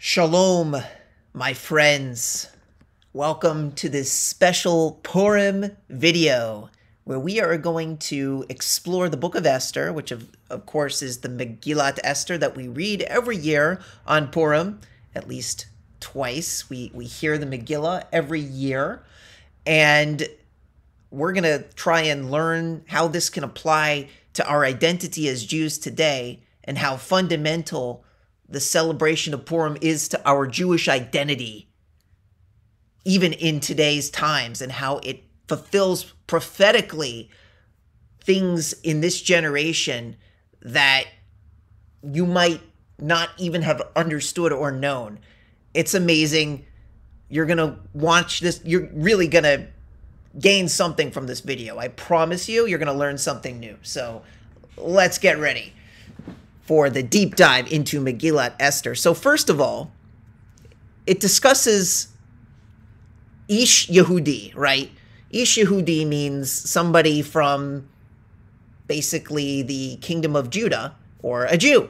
Shalom, my friends. Welcome to this special Purim video where we are going to explore the book of Esther, which of course is the Megillat Esther that we read every year on Purim, at least twice. We hear the Megillah every year, and we're going to try and learn how this can apply to our identity as Jews today and how fundamental the celebration of Purim is to our Jewish identity, even in today's times, and how it fulfills prophetically things in this generation that you might not even have understood or known. It's amazing. You're going to watch this. You're really going to gain something from this video. I promise you, you're going to learn something new. So let's get ready for the deep dive into Megillat Esther. So first of all, it discusses Ish Yehudi, right? Ish Yehudi means somebody from basically the kingdom of Judah, or a Jew.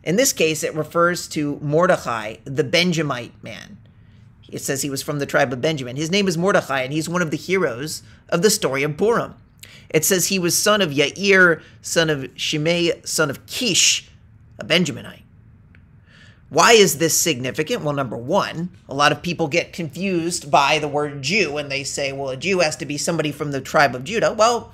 In this case, it refers to Mordechai, the Benjamite man. It says he was from the tribe of Benjamin. His name is Mordechai, and he's one of the heroes of the story of Purim. It says he was son of Yair, son of Shimei, son of Kish, a Benjaminite. Why is this significant? Well, number one, a lot of people get confused by the word Jew, and they say, well, a Jew has to be somebody from the tribe of Judah. Well,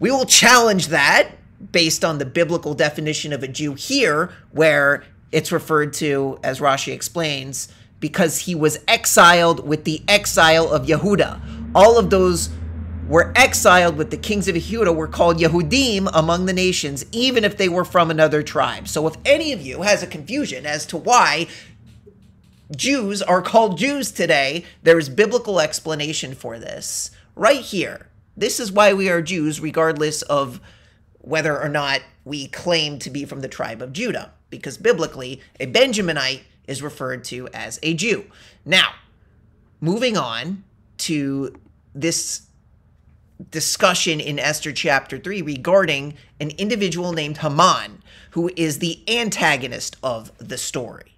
we will challenge that based on the biblical definition of a Jew here, where it's referred to, as Rashi explains, because he was exiled with the exile of Yehuda. All of those were exiled with the kings of Yehuda were called Yehudim among the nations, even if they were from another tribe. So if any of you has a confusion as to why Jews are called Jews today, there is biblical explanation for this right here. This is why we are Jews, regardless of whether or not we claim to be from the tribe of Judah, because biblically, a Benjaminite is referred to as a Jew. Now, moving on to this discussion in Esther chapter 3 regarding an individual named Haman, who is the antagonist of the story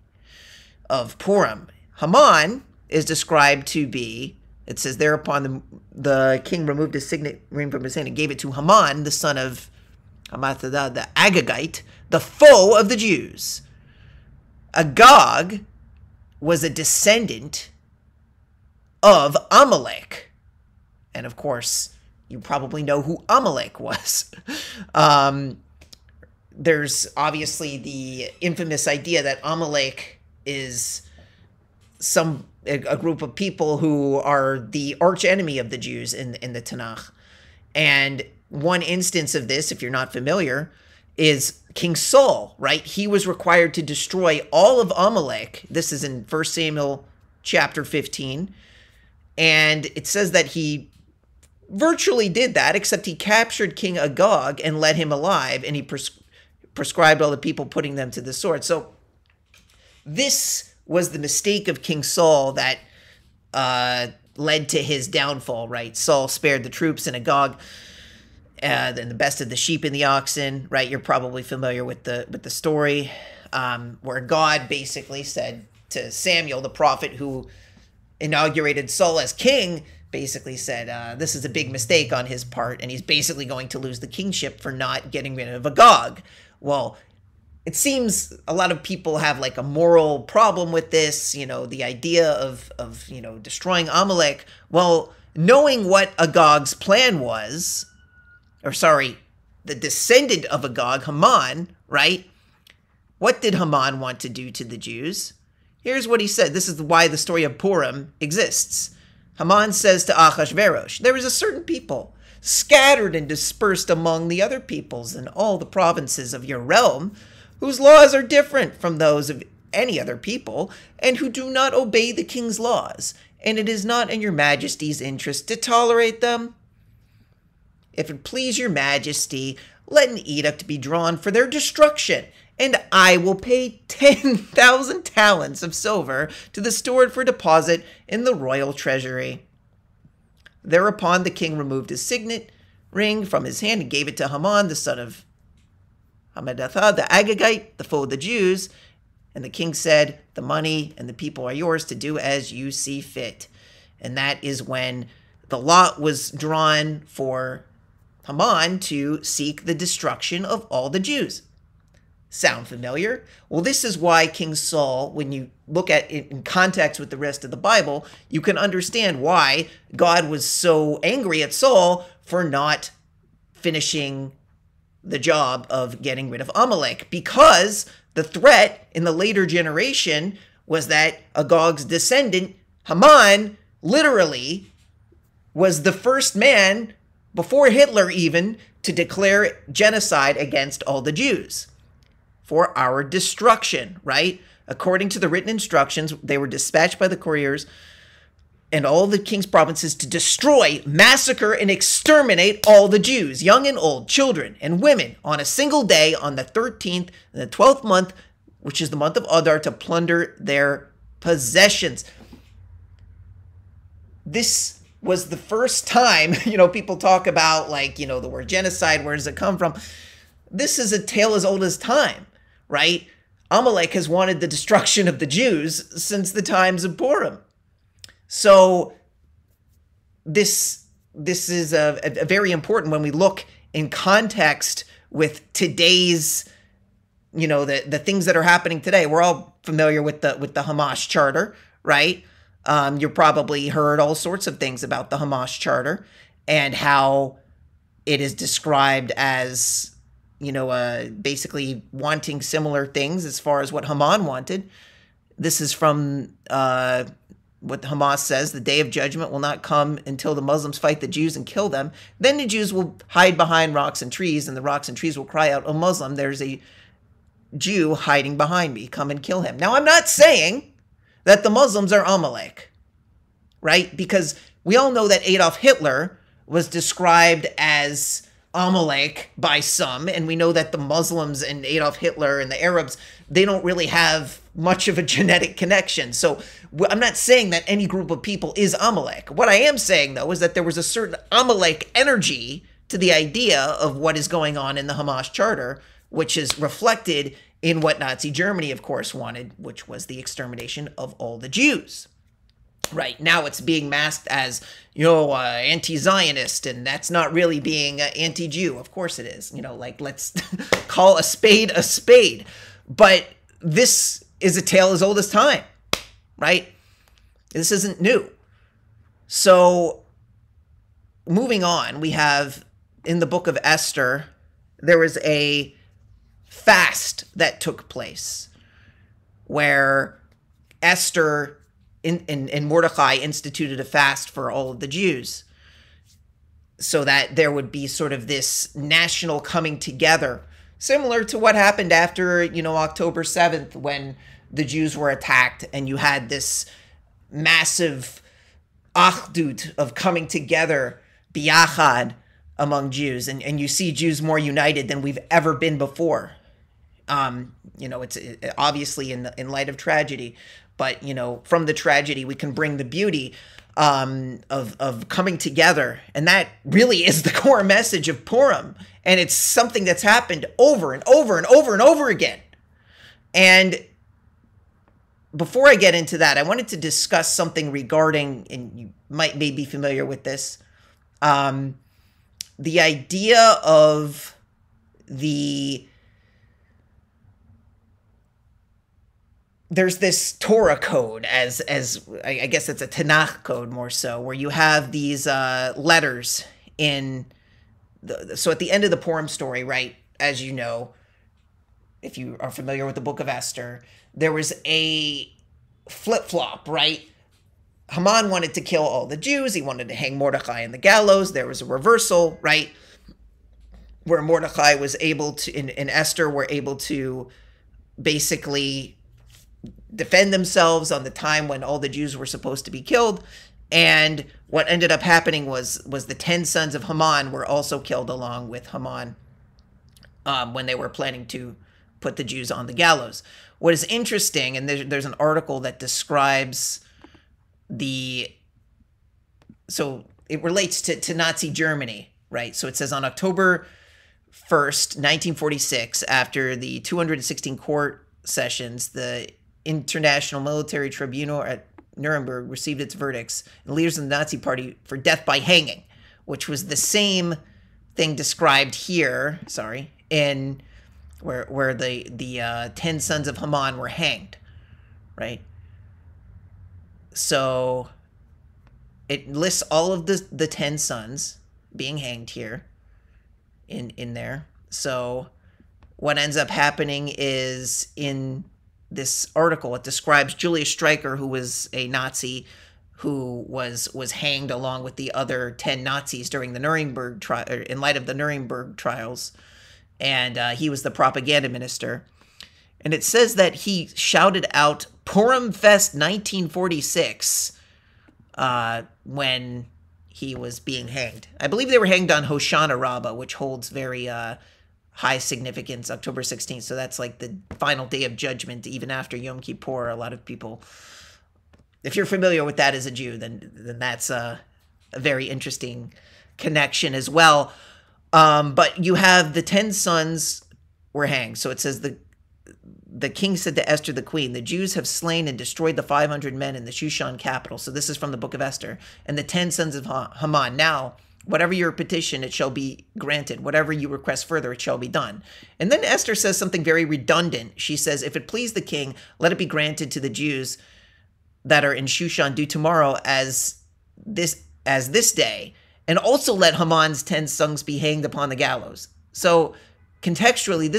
of Purim. Haman is described to be, it says, thereupon the king removed his signet ring from his hand and gave it to Haman, the son of Hammedatha, the Agagite, the foe of the Jews. Agag was a descendant of Amalek. And of course, you probably know who Amalek was. There's obviously the infamous idea that Amalek is a group of people who are the arch enemy of the Jews in the Tanach. And one instance of this, if you're not familiar, is King Saul, right? He was required to destroy all of Amalek. This is in 1 Samuel chapter 15. And it says that he virtually did that, except he captured King Agag and led him alive, and he prescribed all the people, putting them to the sword. So this was the mistake of King Saul that led to his downfall, right? Saul spared the troops and Agag, and the best of the sheep and the oxen, right? You're probably familiar with the story, where God basically said to Samuel, the prophet who inaugurated Saul as king, basically said, this is a big mistake on his part, and he's basically going to lose the kingship for not getting rid of Agag. Well, it seems a lot of people have like a moral problem with this, you know, the idea of destroying Amalek. Well, knowing what Agag's plan was, or sorry, the descendant of Agag, Haman, right? What did Haman want to do to the Jews? Here's what he said. This is why the story of Purim exists. Haman says to Achashverosh, there is a certain people scattered and dispersed among the other peoples in all the provinces of your realm, whose laws are different from those of any other people, and who do not obey the king's laws, and it is not in your majesty's interest to tolerate them. If it please your majesty, let an edict be drawn for their destruction, and I will pay 10,000 talents of silver to the steward for deposit in the royal treasury. Thereupon the king removed his signet ring from his hand and gave it to Haman, the son of Hammedatha, the Agagite, the foe of the Jews, And the king said, the money and the people are yours to do as you see fit. And that is when the lot was drawn for Haman to seek the destruction of all the Jews. Sound familiar? Well, this is why King Saul, when you look at it in context with the rest of the Bible, you can understand why God was so angry at Saul for not finishing the job of getting rid of Amalek, because the threat in the later generation was that Agag's descendant, Haman, literally was the first man, before Hitler even, to declare genocide against all the Jews for our destruction, right? According to the written instructions, they were dispatched by the couriers and all the king's provinces to destroy, massacre, and exterminate all the Jews, young and old, children and women, on a single day on the 13th and the 12th month, which is the month of Adar, to plunder their possessions. This was the first time, people talk about, the word genocide, where does it come from? This is a tale as old as time, right? Amalek has wanted the destruction of the Jews since the times of Purim. So this is a very important when we look in context with today's, the things that are happening today. We're all familiar with the Hamas charter, right? You've probably heard all sorts of things about the Hamas charter and how it is described as, basically wanting similar things as far as what Haman wanted. This is from what Hamas says: the day of judgment will not come until the Muslims fight the Jews and kill them. Then the Jews will hide behind rocks and trees, and the rocks and trees will cry out, "O Muslim, there's a Jew hiding behind me. Come and kill him." Now, I'm not saying that the Muslims are Amalek, right? Because we all know that Adolf Hitler was described as Amalek by some, and we know that the Muslims and Adolf Hitler and the Arabs, they don't really have much of a genetic connection. So I'm not saying that any group of people is Amalek. What I am saying, though, is that there was a certain Amalek energy to the idea of what is going on in the Hamas charter, which is reflected in what Nazi Germany, of course, wanted, which was the extermination of all the Jews. Right now it's being masked as, anti-Zionist, and that's not really being anti-Jew. Of course it is. Let's call a spade a spade. But this is a tale as old as time, right? This isn't new. So moving on, we have in the book of Esther, there was a fast that took place where Esther and Mordecai instituted a fast for all of the Jews so that there would be sort of this national coming together, similar to what happened after, October 7th, when the Jews were attacked and you had this massive achdut of coming together, biyachad, among Jews. And you see Jews more united than we've ever been before. It's obviously in light of tragedy, but, from the tragedy, we can bring the beauty of coming together. And that really is the core message of Purim. And it's something that's happened over and over and over and over again. And before I get into that, I wanted to discuss something regarding, and you might be familiar with this, the idea of there's this Torah code, as I guess it's a Tanach code more so, where you have these letters in so at the end of the Purim story, right, as you know, if you are familiar with the book of Esther, there was a flip-flop, right? Haman wanted to kill all the Jews. He wanted to hang Mordecai in the gallows. There was a reversal, right, where Mordecai was able to, and Esther were able to basically defend themselves on the time when all the Jews were supposed to be killed. And what ended up happening was the 10 sons of Haman were also killed along with Haman when they were planning to put the Jews on the gallows. What is interesting, and there's an article that describes so it relates to Nazi Germany, right? So it says on October 1st, 1946, after the 216 court sessions, the International Military Tribunal at Nuremberg received its verdicts and leaders of the Nazi Party for death by hanging, which was the same thing described here, in where the 10 sons of Haman were hanged, right? So it lists all of the 10 sons being hanged here in there. So what ends up happening is, in this article, it describes Julius Streicher, who was a Nazi who was hanged along with the other 10 Nazis during the Nuremberg trial, in light of the Nuremberg trials, and he was the propaganda minister. And it says that he shouted out Purim Fest 1946 when he was being hanged. I believe they were hanged on Hoshana Rabbah, which holds very high significance, October 16th. So that's like the final day of judgment, even after Yom Kippur. A lot of people, if you're familiar with that as a Jew, then that's a very interesting connection as well. But you have the 10 sons were hanged. So it says the king said to Esther the queen, the Jews have slain and destroyed the 500 men in the Shushan capital. So this is from the book of Esther. And the 10 sons of Haman. Now, whatever your petition, it shall be granted. Whatever you request further, it shall be done. And then Esther says something very redundant. She says, if it please the king, let it be granted to the Jews that are in Shushan do tomorrow as this day. And also let Haman's 10 sons be hanged upon the gallows. So contextually,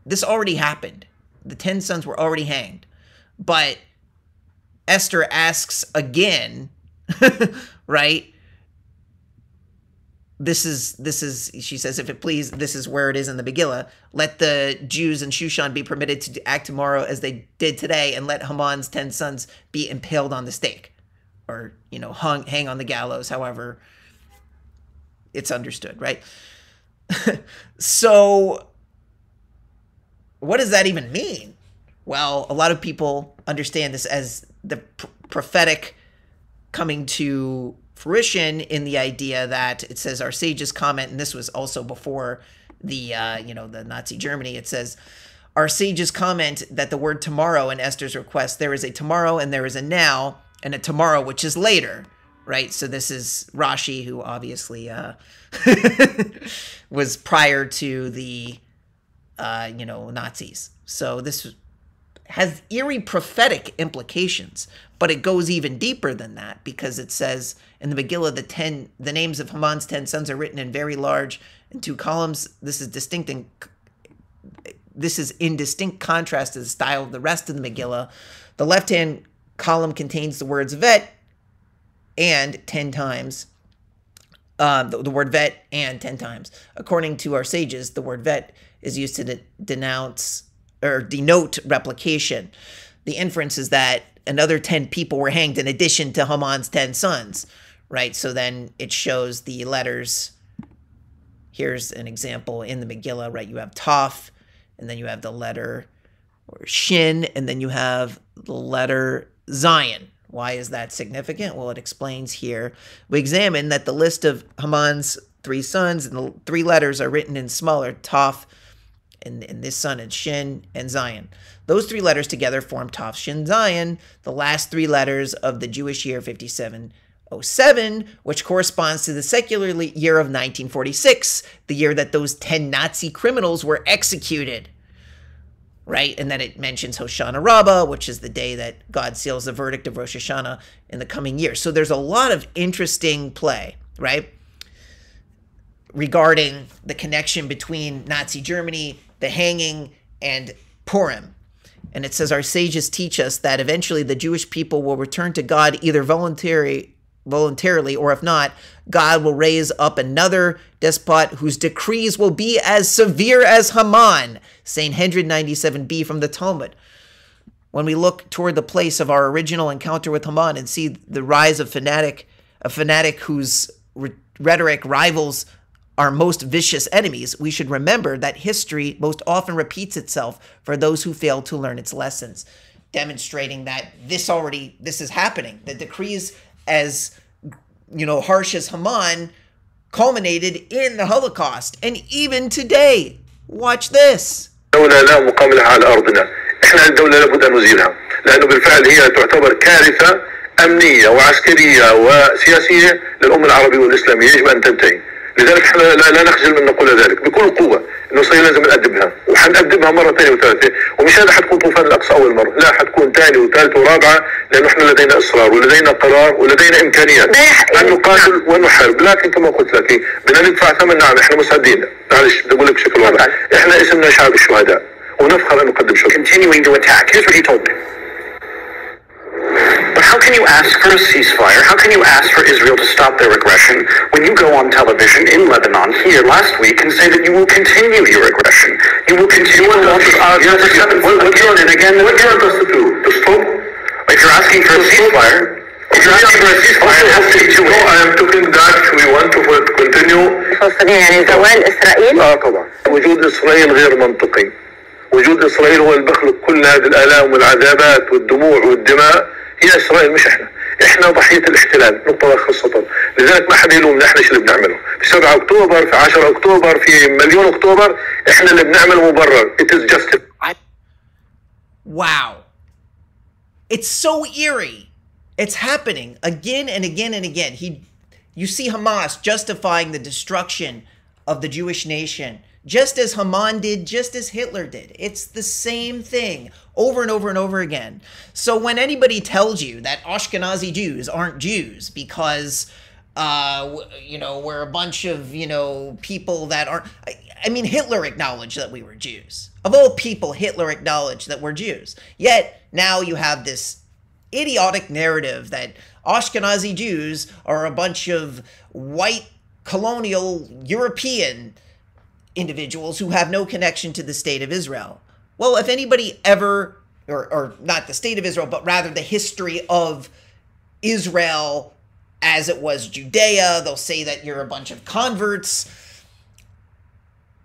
this already happened. The 10 sons were already hanged. But Esther asks again, right? This is, she says, if it please, this is where it is in the Megillah. Let the Jews in Shushan be permitted to act tomorrow as they did today, and let Haman's 10 sons be impaled on the stake. Or, hang on the gallows, however it's understood, right? So what does that even mean? Well, a lot of people understand this as the prophetic coming to fruition, in the idea that it says our sages comment, and this was also before the the Nazi Germany. It says our sages comment that the word tomorrow in Esther's request, there is a tomorrow and there is a now, and a tomorrow which is later, right? So this is Rashi, who obviously was prior to the Nazis. So this has eerie prophetic implications, but it goes even deeper than that, because it says in the Megillah, the names of Haman's 10 sons are written in very large in 2 columns. This is in distinct contrast to the style of the rest of the Megillah. The left-hand column contains the words vet and 10 times. The word vet and 10 times. According to our sages, the word vet is used to denote replication. The inference is that another 10 people were hanged in addition to Haman's 10 sons, right? So then it shows the letters. Here's an example in the Megillah, right? You have Taf, and then you have the letter or Shin, and then you have the letter Zion. Why is that significant? Well, it explains here. We examine that the list of Haman's 3 sons and the 3 letters are written in smaller, Taf, and this son is Shin and Zion. Those 3 letters together form Taf, Shin, Zion, the last 3 letters of the Jewish year 5707, which corresponds to the secular year of 1946, the year that those 10 Nazi criminals were executed. Right? And then it mentions Hoshana Rabbah, which is the day that God seals the verdict of Rosh Hashanah in the coming year. So there's a lot of interesting play, right, regarding the connection between Nazi Germany, the hanging, and Purim. And it says, our sages teach us that eventually the Jewish people will return to God either voluntarily, or if not, God will raise up another despot whose decrees will be as severe as Haman. Sanhedrin 97b from the Talmud. When we look toward the place of our original encounter with Haman and see the rise of a fanatic whose rhetoric rivals our most vicious enemies, we should remember that history most often repeats itself for those who fail to learn its lessons, demonstrating that this is happening. The decrees, as harsh as Haman, culminated in the Holocaust. And even today, watch this. دولة لا مقام لها على أرضنا. إحنا الدولة لابد أن نزيلها، لأنه بالفعل هي تعتبر كارثة أمنية وعسكرية وسياسية للأمة العربية والإسلامية، يجب أن تنتهي. لذلك احنا لا نخجل من نقول ذلك بكل قوة، انه إسرائيل لازم نقدمها، وحنقدمها مرة ثانية وثالثة، ومش هذا حتكون طوفان الأقصى أول مرة، لا حتكون ثانية وثالثة ورابعة، لأنه احنا لدينا إصرار ولدينا قرار ولدينا إمكانيات أن نقاتل ونحارب. لكن كما قلت لك بدنا ندفع ثمن. نعم احنا مسعدين، معلش بدي أقول لك بشكل واضح، احنا اسمنا شعب الشهداء ونفخر أن نقدم شكر. Continuing to attack. Here's what he told me. But how can you ask for a ceasefire? How can you ask for Israel to stop their aggression when you go on television in Lebanon here last week and say that you will continue your aggression? You will continue to launch again and again and again. To stop? If you're asking for a ceasefire, if you're asking for a ceasefire, it has to be 2 ways. I am talking that we want to continue. يعني زوال إسرائيل؟ طبعا. وجود إسرائيل غير منطقي. وجود إسرائيل هو اللي بخلق كل هذه الآلام والعذابات والدموع والدماء. هي إسرائيل مش إحنا ضحية الاحتلال، نقطة خاصة. لذلك ما حدا يلومنا، إحنا شو اللي بنعمله في 7 أكتوبر، في 10 أكتوبر، في مليون أكتوبر، إحنا اللي بنعمله مبرر. It is justified. Wow. It's so eerie. It's happening again and again and again. You see Hamas justifying the destruction of the Jewish nation, just as Haman did, just as Hitler did. It's the same thing over and over and over again. So when anybody tells you that Ashkenazi Jews aren't Jews because, we're a bunch of, people that aren't... I mean, Hitler acknowledged that we were Jews. Of all people, Hitler acknowledged that we're Jews. Yet, now you have this idiotic narrative that Ashkenazi Jews are a bunch of white, colonial, European individuals who have no connection to the state of Israel. Well, if anybody ever, or not the state of Israel, but rather the history of Israel as it was Judea, they'll say that you're a bunch of converts.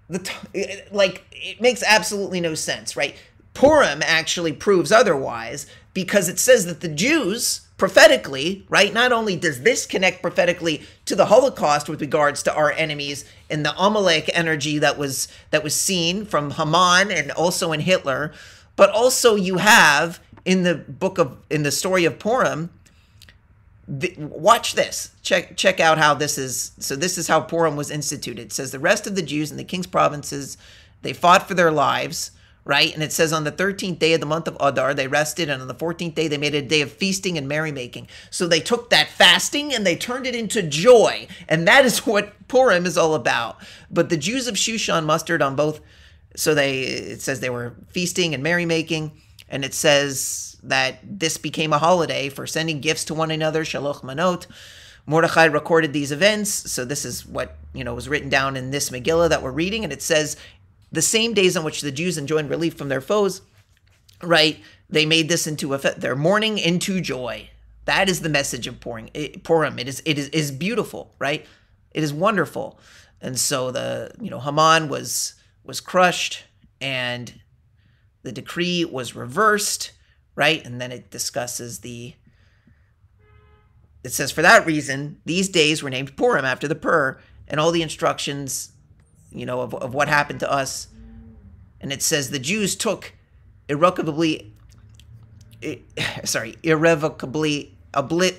It makes absolutely no sense, right? Purim actually proves otherwise, because it says that the Jews prophetically, right? Not only does this connect prophetically to the Holocaust with regards to our enemies and the Amalek energy that was seen from Haman and also in Hitler, but also you have in the story of Purim. Watch this. Check out how this is. So this is how Purim was instituted. It says the rest of the Jews in the king's provinces, they fought for their lives, right? And it says on the 13th day of the month of Adar, they rested, and on the 14th day, they made it a day of feasting and merrymaking. So they took that fasting and they turned it into joy. And that is what Purim is all about. But the Jews of Shushan mustered on both. So it says they were feasting and merrymaking. And it says that this became a holiday for sending gifts to one another, Shaloch Manot. Mordechai recorded these events. So this is what, was written down in this Megillah that we're reading. And it says, the same days on which the Jews enjoyed relief from their foes, right? They made this into their mourning into joy. That is the message of Purim. It is beautiful, right? It is wonderful. And so Haman was crushed and the decree was reversed, right? And then it discusses it says, for that reason, these days were named Purim after the Pur, and all the instructions of what happened to us. And it says the Jews took irrevocably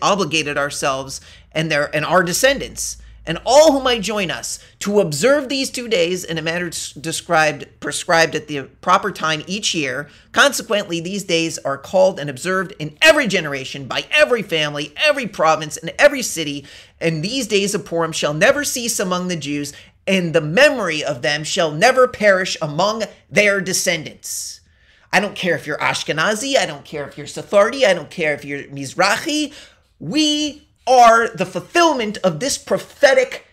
obligated ourselves and our descendants and all who might join us to observe these 2 days in a manner prescribed at the proper time each year. Consequently, these days are called and observed in every generation by every family, every province, and every city. And these days of Purim shall never cease among the Jews, and the memory of them shall never perish among their descendants. I don't care if you're Ashkenazi, I don't care if you're Sephardi, I don't care if you're Mizrahi. We are the fulfillment of this prophetic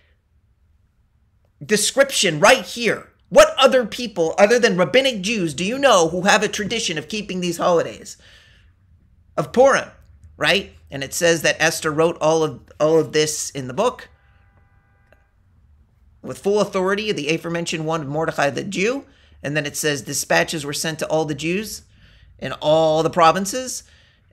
description right here. What other people, other than rabbinic Jews, do you know who have a tradition of keeping these holidays? Of Purim, right? And it says that Esther wrote all of this in the book with full authority, the aforementioned one of Mordechai the Jew. And then it says dispatches were sent to all the Jews in all the provinces,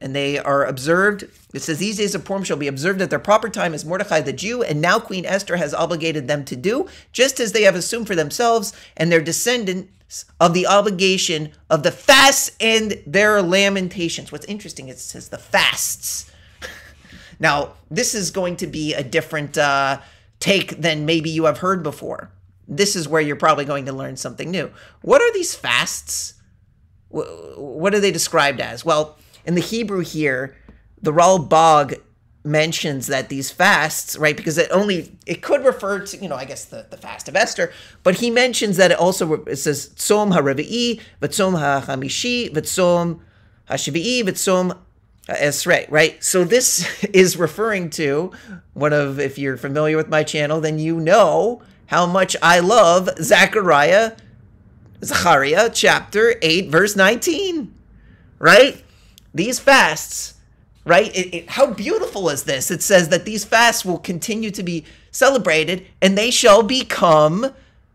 and they are observed. It says these days of Purim shall be observed at their proper time as Mordechai the Jew, and now Queen Esther has obligated them to do, just as they have assumed for themselves and their descendant of the obligation of the fasts and their lamentations. What's interesting, it says the fasts. Now, this is going to be a different take than maybe you have heard before. This is where you're probably going to learn something new. What are these fasts? What are they described as? Well, in the Hebrew here, the Ralbag mentions that these fasts, right, because it could refer to, I guess the fast of Esther, but he mentions that it says Tzom HaRevi'i, V'Tzom HaChamishi, V'Tzom HaShevi'i, V'Tzom HaEsrei, right? So this is referring to if you're familiar with my channel, then you know how much I love Zechariah chapter 8, verse 19, right? These fasts, right? How beautiful is this? It says that these fasts will continue to be celebrated, and they shall become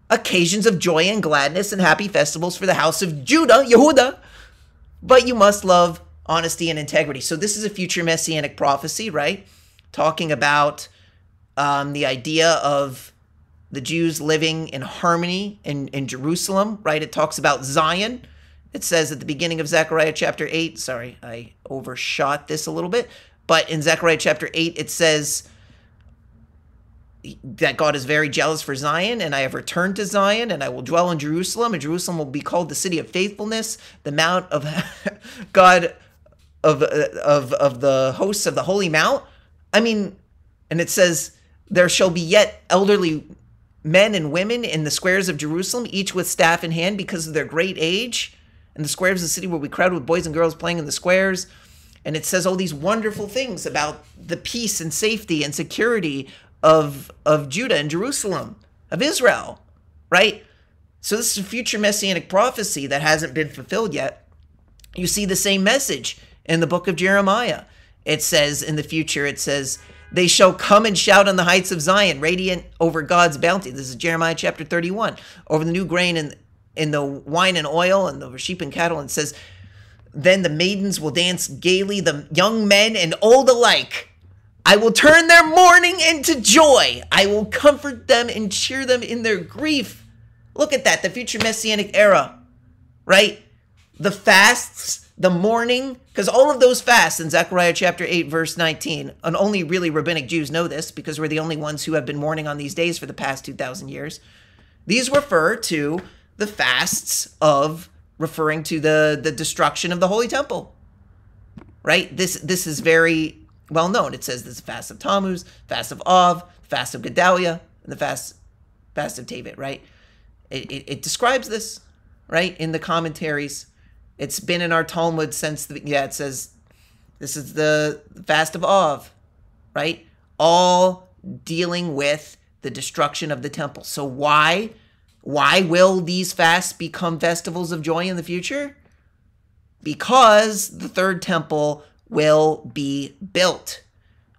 occasions of joy and gladness and happy festivals for the house of Judah, Yehuda. But you must love honesty and integrity. So this is a future messianic prophecy, right? Talking about the idea of the Jews living in harmony in Jerusalem, right? It talks about Zion. It says at the beginning of Zechariah chapter 8, sorry, I overshot this a little bit, but in Zechariah chapter 8, it says that God is very jealous for Zion, and I have returned to Zion, and I will dwell in Jerusalem, and Jerusalem will be called the city of faithfulness, the mount of God of the hosts of the holy mount. I mean, and it says, there shall be yet elderly men and women in the squares of Jerusalem, each with staff in hand because of their great age. And the squares of the city will be crowded with boys and girls playing in the squares. And it says all these wonderful things about the peace and safety and security of Judah and Jerusalem, of Israel, right? So this is a future messianic prophecy that hasn't been fulfilled yet. You see the same message in the book of Jeremiah. It says in the future, it says, they shall come and shout on the heights of Zion, radiant over God's bounty. This is Jeremiah chapter 31. Over the new grain and in the wine and oil and the sheep and cattle. And it says, then the maidens will dance gaily, the young men and old alike. I will turn their mourning into joy. I will comfort them and cheer them in their grief. Look at that, the future messianic era, right? The fasts, the mourning, because all of those fasts in Zechariah chapter 8, verse 19, and only really rabbinic Jews know this because we're the only ones who have been mourning on these days for the past 2,000 years. These refer to the fasts of referring to the destruction of the Holy Temple, right? This is very well known. It says this fast of Tammuz, fast of Av, fast of Gedaliah, and the fast of Tevit, right? It describes this, right, in the commentaries. It's been in our Talmud since, it says this is the fast of Av, right? All dealing with the destruction of the temple. So why will these fasts become festivals of joy in the future? Because the third temple will be built.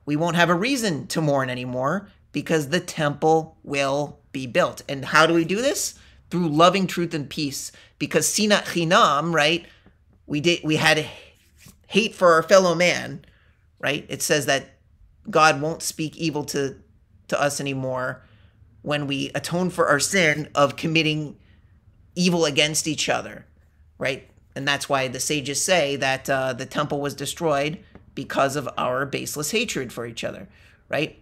We won't have a reason to mourn anymore because the temple will be built. And how do we do this? Through loving truth and peace. Because sinat chinam, right? We had hate for our fellow man, right? It says that God won't speak evil to us anymore when we atone for our sin of committing evil against each other, right? And that's why the sages say that the temple was destroyed because of our baseless hatred for each other, right?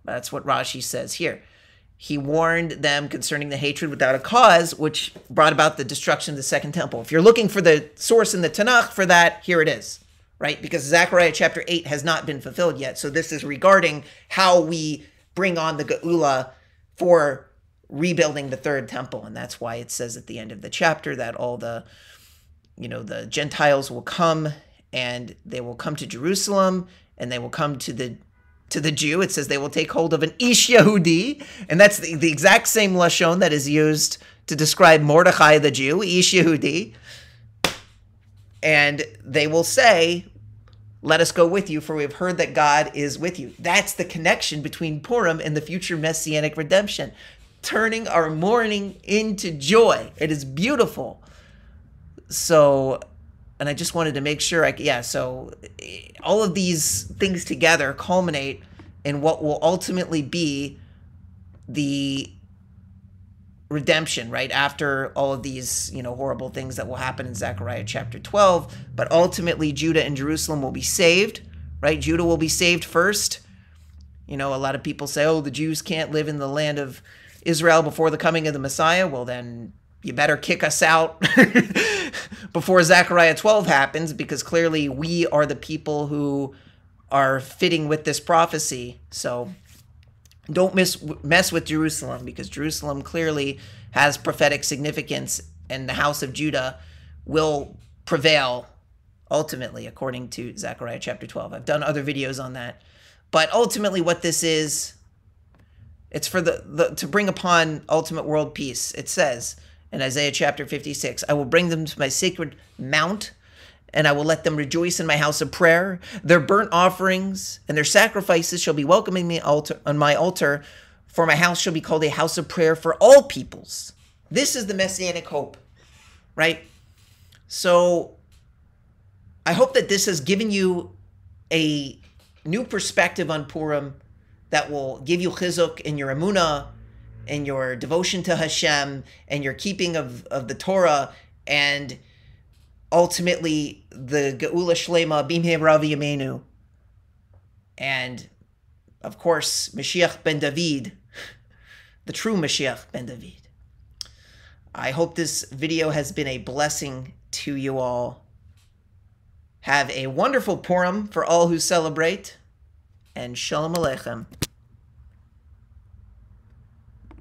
That's what Rashi says here. He warned them concerning the hatred without a cause, which brought about the destruction of the second temple. If you're looking for the source in the Tanach for that, here it is, right? Because Zechariah chapter 8 has not been fulfilled yet. So this is regarding how we bring on the Geula for rebuilding the third temple. And that's why it says at the end of the chapter that all the Gentiles will come and they will come to Jerusalem and they will come to the Jew. It says they will take hold of an Ish Yehudi. And that's the exact same Lashon that is used to describe Mordechai the Jew, Ish Yehudi. And they will say, let us go with you, for we have heard that God is with you. That's the connection between Purim and the future messianic redemption. Turning our mourning into joy. It is beautiful. So, and I just wanted to make sure, so all of these things together culminate in what will ultimately be the redemption, right? After all of these, horrible things that will happen in Zechariah chapter 12. But ultimately, Judah and Jerusalem will be saved, right? Judah will be saved first. A lot of people say, oh, the Jews can't live in the land of Israel before the coming of the Messiah. Well, then you better kick us out before Zechariah 12 happens, because clearly we are the people who are fitting with this prophecy. So don't mess with Jerusalem, because Jerusalem clearly has prophetic significance, and the house of Judah will prevail ultimately, according to Zechariah chapter 12. I've done other videos on that. But ultimately what this is, it's for to bring upon ultimate world peace. It says in Isaiah chapter 56, I will bring them to my sacred mount, and I will let them rejoice in my house of prayer. Their burnt offerings and their sacrifices shall be welcome in on my altar, for my house shall be called a house of prayer for all peoples. This is the messianic hope, right? So I hope that this has given you a new perspective on Purim that will give you chizuk in your emunah, in your devotion to Hashem, and your keeping of the Torah, and ultimately the Geula Shlema Bimheira V'Yameinu, and of course Mashiach ben David, the true Mashiach ben David. I hope this video has been a blessing to you all. Have a wonderful Purim for all who celebrate, and Shalom Aleichem.